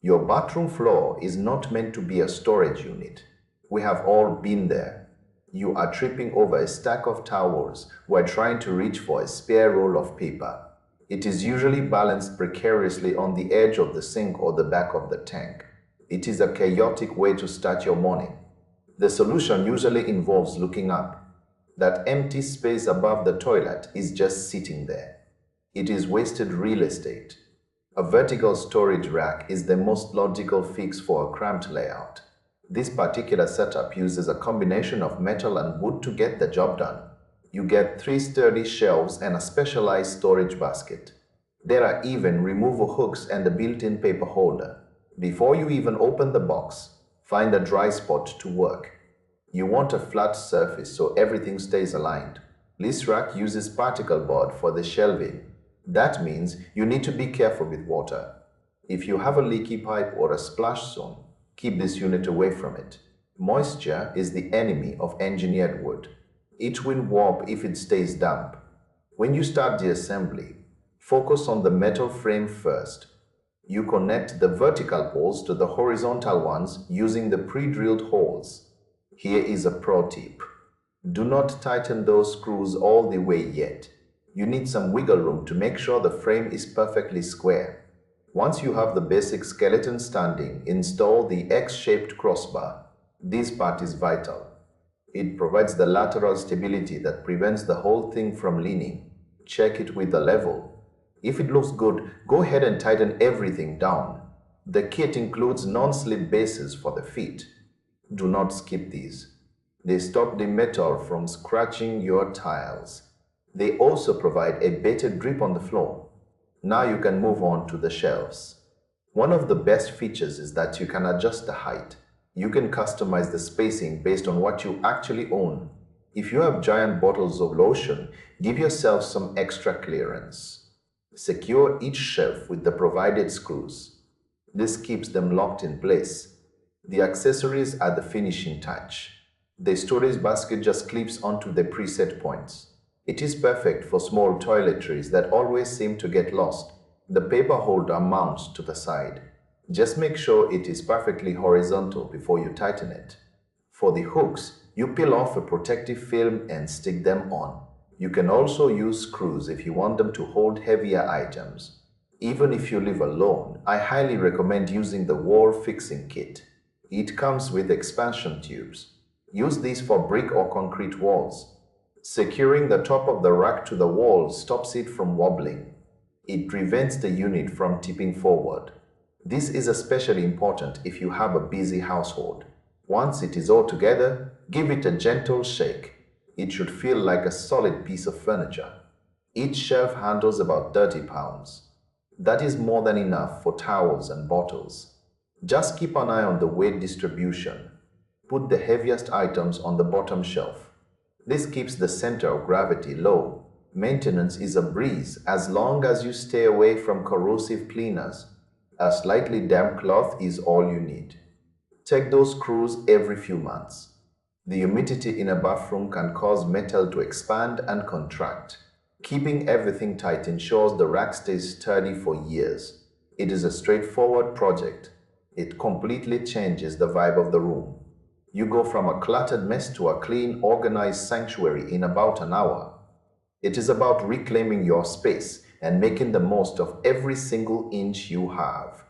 Your bathroom floor is not meant to be a storage unit. We have all been there. You are tripping over a stack of towels while trying to reach for a spare roll of paper. It is usually balanced precariously on the edge of the sink or the back of the tank. It is a chaotic way to start your morning. The solution usually involves looking up. That empty space above the toilet is just sitting there. It is wasted real estate. A vertical storage rack is the most logical fix for a cramped layout. This particular setup uses a combination of metal and wood to get the job done. You get 3 sturdy shelves and a specialized storage basket. There are even removal hooks and a built-in paper holder. Before you even open the box, find a dry spot to work. You want a flat surface so everything stays aligned. This rack uses particle board for the shelving. That means you need to be careful with water. If you have a leaky pipe or a splash zone, keep this unit away from it. Moisture is the enemy of engineered wood. It will warp if it stays damp. When you start the assembly, focus on the metal frame first. You connect the vertical poles to the horizontal ones using the pre-drilled holes. Here is a pro tip. Do not tighten those screws all the way yet. You need some wiggle room to make sure the frame is perfectly square. Once you have the basic skeleton standing, install the X-shaped crossbar. This part is vital. It provides the lateral stability that prevents the whole thing from leaning. Check it with the level. If it looks good, go ahead and tighten everything down. The kit includes non-slip bases for the feet. Do not skip these. They stop the metal from scratching your tiles. They also provide a better grip on the floor. Now you can move on to the shelves. One of the best features is that you can adjust the height. You can customize the spacing based on what you actually own. If you have giant bottles of lotion, give yourself some extra clearance. Secure each shelf with the provided screws. This keeps them locked in place. The accessories are the finishing touch. The storage basket just clips onto the preset points. It is perfect for small toiletries that always seem to get lost. The paper holder mounts to the side. Just make sure it is perfectly horizontal before you tighten it. For the hooks, you peel off a protective film and stick them on. You can also use screws if you want them to hold heavier items. Even if you live alone, I highly recommend using the wall fixing kit. It comes with expansion tubes. Use these for brick or concrete walls. Securing the top of the rack to the wall stops it from wobbling. It prevents the unit from tipping forward. This is especially important if you have a busy household. Once it is all together, give it a gentle shake. It should feel like a solid piece of furniture. Each shelf handles about 30 pounds. That is more than enough for towels and bottles. Just keep an eye on the weight distribution. Put the heaviest items on the bottom shelf. This keeps the center of gravity low. Maintenance is a breeze as long as you stay away from corrosive cleaners. A slightly damp cloth is all you need. Check those screws every few months. The humidity in a bathroom can cause metal to expand and contract. Keeping everything tight ensures the rack stays sturdy for years. It is a straightforward project. It completely changes the vibe of the room. You go from a cluttered mess to a clean, organized sanctuary in about an hour. It is about reclaiming your space and making the most of every single inch you have.